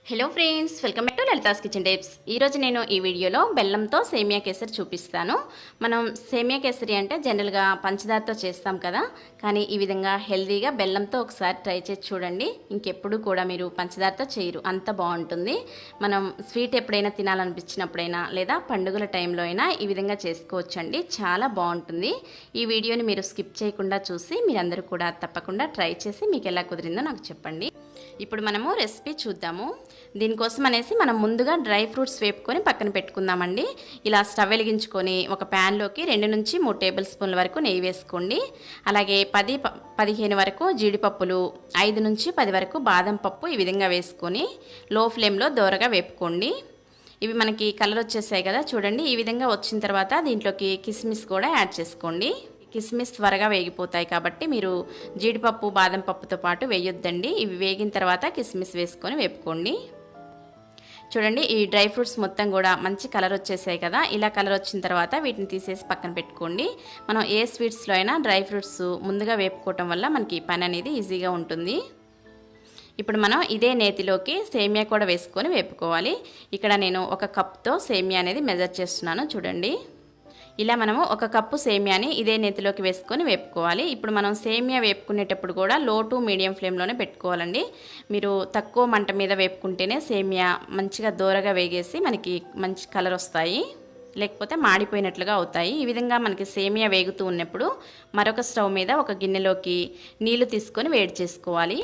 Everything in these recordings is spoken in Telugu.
Hello friends, welcome back to Lalitha's kitchen tips. ఈరోజు నేను ఈ వీడియోలో బెల్లంతో సేమియా కేసరి చూపిస్తాను. మనం సేమియా కేసరి అంటే జనరల్గా పంచదారతో చేస్తాం కదా, కానీ ఈ విధంగా హెల్తీగా బెల్లంతో ఒకసారి ట్రై చేసి చూడండి. ఇంకెప్పుడు కూడా మీరు పంచదారతో చేయరు, అంత బాగుంటుంది. మనం స్వీట్ ఎప్పుడైనా తినాలనిపించినప్పుడైనా లేదా పండుగల టైంలో అయినా ఈ విధంగా చేసుకోవచ్చండి, చాలా బాగుంటుంది. ఈ వీడియోని మీరు స్కిప్ చేయకుండా చూసి మీరందరూ కూడా తప్పకుండా ట్రై చేసి మీకు ఎలా కుదిరిందో నాకు చెప్పండి. ఇప్పుడు మనము రెసిపీ చూద్దాము. దీనికోసం అనేసి మనం ముందుగా డ్రై ఫ్రూట్స్ వేపుకొని పక్కన పెట్టుకుందామండి. ఇలా స్టవ్ వెలిగించుకొని ఒక ప్యాన్లోకి 2 నుంచి 3 టేబుల్ స్పూన్ల వరకు నెయ్యి వేసుకోండి. అలాగే 10-15 వరకు జీడిపప్పులు, 5 నుంచి 10 వరకు బాదం పప్పు ఈ విధంగా వేసుకొని లో ఫ్లేమ్లో దోరగా వేపుకోండి. ఇవి మనకి కలర్ వచ్చేసాయి కదా, చూడండి. ఈ విధంగా వచ్చిన తర్వాత దీంట్లోకి కిస్మిస్ కూడా యాడ్ చేసుకోండి. కిస్మిస్ త్వరగా వేగిపోతాయి కాబట్టి మీరు జీడిపప్పు బాదం పప్పుతో పాటు వేయొద్దండి. ఇవి వేగిన తర్వాత కిస్మిస్ వేసుకొని వేపుకోండి. చూడండి, ఈ డ్రై ఫ్రూట్స్ మొత్తం కూడా మంచి కలర్ వచ్చేసాయి కదా. ఇలా కలర్ వచ్చిన తర్వాత వీటిని తీసేసి పక్కన పెట్టుకోండి. మనం ఏ స్వీట్స్లో అయినా డ్రై ఫ్రూట్స్ ముందుగా వేపుకోవటం వల్ల మనకి పని అనేది ఈజీగా ఉంటుంది. ఇప్పుడు మనం ఇదే నేతిలోకి సేమియా కూడా వేసుకొని వేపుకోవాలి. ఇక్కడ నేను 1 కప్తో సేమియా అనేది మెజర్ చేస్తున్నాను, చూడండి. ఇలా మనము 1 కప్పు సేమియాని ఇదే నేతిలోకి వేసుకొని వేపుకోవాలి. ఇప్పుడు మనం సేమియా వేపుకునేటప్పుడు కూడా లో టు మీడియం ఫ్లేమ్లోనే పెట్టుకోవాలండి. మీరు తక్కువ మంట మీద వేపుకుంటేనే సేమియా మంచిగా దోరగా వేగేసి మనకి మంచి కలర్ వస్తాయి, లేకపోతే మాడిపోయినట్లుగా అవుతాయి. ఈ విధంగా మనకి సేమియా వేగుతూ ఉన్నప్పుడు మరొక స్టవ్ మీద ఒక గిన్నెలోకి నీళ్లు తీసుకొని వేడి చేసుకోవాలి.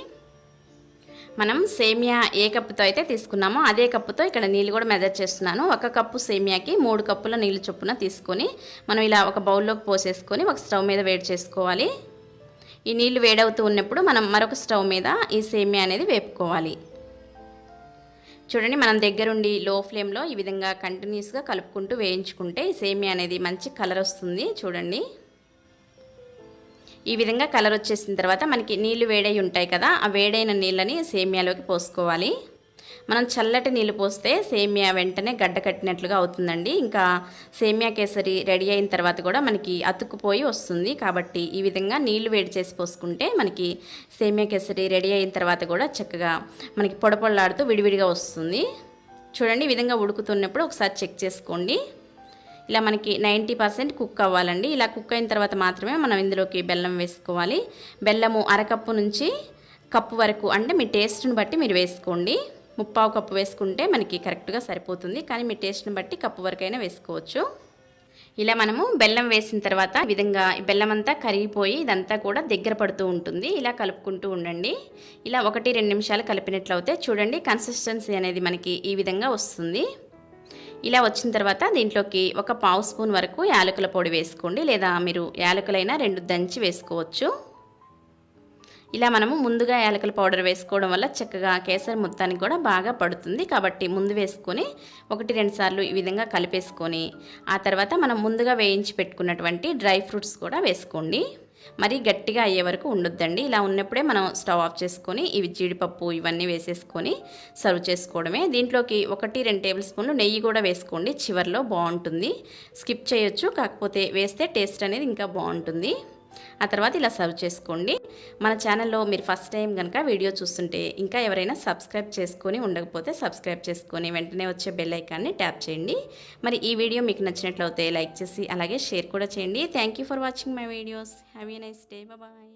మనం సేమియా ఏ కప్పుతో అయితే తీసుకున్నామో అదే కప్పుతో ఇక్కడ నీళ్ళు కూడా మెజర్ చేస్తున్నాను. 1 కప్పు సేమియాకి 3 కప్పుల నీళ్ళు చొప్పున తీసుకొని మనం ఇలా ఒక బౌల్లోకి పోసేసుకొని ఒక స్టవ్ మీద వేడి చేసుకోవాలి. ఈ నీళ్లు వేడవుతూ ఉన్నప్పుడు మనం మరొక స్టవ్ మీద ఈ సేమియా అనేది వేపుకోవాలి. చూడండి, మనం దగ్గరుండి లో ఫ్లేమ్లో ఈ విధంగా కంటిన్యూస్గా కలుపుకుంటూ వేయించుకుంటే ఈ సేమియా అనేది మంచి కలర్ వస్తుంది. చూడండి, ఈ విధంగా కలర్ వచ్చేసిన తర్వాత మనకి నీళ్లు వేడై ఉంటాయి కదా, ఆ వేడైన నీళ్ళని సేమియాలోకి పోసుకోవాలి. మనం చల్లటి నీళ్ళు పోస్తే సేమియా వెంటనే గడ్డ కట్టినట్లుగా అవుతుందండి. ఇంకా సేమియా కేసరి రెడీ అయిన తర్వాత కూడా మనకి అతుక్కుపోయి వస్తుంది. కాబట్టి ఈ విధంగా నీళ్లు వేడి చేసి పోసుకుంటే మనకి సేమియా కేసరి రెడీ అయిన తర్వాత కూడా చక్కగా మనకి పొడపొడలాడుతూ విడివిడిగా వస్తుంది. చూడండి, ఈ విధంగా ఉడుకుతున్నప్పుడు ఒకసారి చెక్ చేసుకోండి. ఇలా మనకి 90% కుక్ అవ్వాలండి. ఇలా కుక్ అయిన తర్వాత మాత్రమే మనం ఇందులోకి బెల్లం వేసుకోవాలి. బెల్లము 1/2 కప్పు నుంచి కప్పు వరకు, అంటే మీ టేస్ట్ని బట్టి మీరు వేసుకోండి. 3/4 కప్పు వేసుకుంటే మనకి కరెక్ట్గా సరిపోతుంది, కానీ మీ టేస్ట్ని బట్టి కప్పు వరకైనా వేసుకోవచ్చు. ఇలా మనము బెల్లం వేసిన తర్వాత ఈ విధంగా బెల్లం అంతా కరిగిపోయి ఇదంతా కూడా దగ్గర పడుతూ ఉంటుంది. ఇలా కలుపుకుంటూ ఉండండి. ఇలా 1-2 నిమిషాలు కలిపినట్లయితే చూడండి కన్సిస్టెన్సీ అనేది మనకి ఈ విధంగా వస్తుంది. ఇలా వచ్చిన తర్వాత దీంట్లోకి 1/4 స్పూన్ వరకు యాలకుల పొడి వేసుకోండి, లేదా మీరు యాలకులైనా 2 దంచి వేసుకోవచ్చు. ఇలా మనము ముందుగా యాలకుల పౌడర్ వేసుకోవడం వల్ల చక్కగా కేసరి మొత్తానికి కూడా బాగా పడుతుంది. కాబట్టి ముందు వేసుకొని 1-2 సార్లు ఈ విధంగా కలిపేసుకొని ఆ తర్వాత మనం ముందుగా వేయించి పెట్టుకున్నటువంటి డ్రై ఫ్రూట్స్ కూడా వేసుకోండి. మరీ గట్టిగా అయ్యే వరకు ఉండొద్దండి. ఇలా ఉన్నప్పుడే మనం స్టవ్ ఆఫ్ చేసుకొని ఇవి జీడిపప్పు ఇవన్నీ వేసేసుకొని సర్వ్ చేసుకోవడమే. దీంట్లోకి 1-2 టేబుల్ స్పూన్లు నెయ్యి కూడా వేసుకోండి, చివర్లో బాగుంటుంది. స్కిప్ చేయొచ్చు, కాకపోతే వేస్తే టేస్ట్ అనేది ఇంకా బాగుంటుంది. ఆ తర్వాత ఇలా సర్వ్ చేసుకోండి. మన ఛానల్లో మీరు ఫస్ట్ టైం కనుక వీడియో చూస్తుంటే ఇంకా ఎవరైనా సబ్స్క్రైబ్ చేసుకొని ఉండకపోతే సబ్స్క్రైబ్ చేసుకొని వెంటనే వచ్చే బెల్ ఐకాన్ని ట్యాప్ చేయండి. మరి ఈ వీడియో మీకు నచ్చినట్లయితే లైక్ చేసి అలాగే షేర్ కూడా చేయండి. Thank you for watching my videos. Have a nice day. Bye.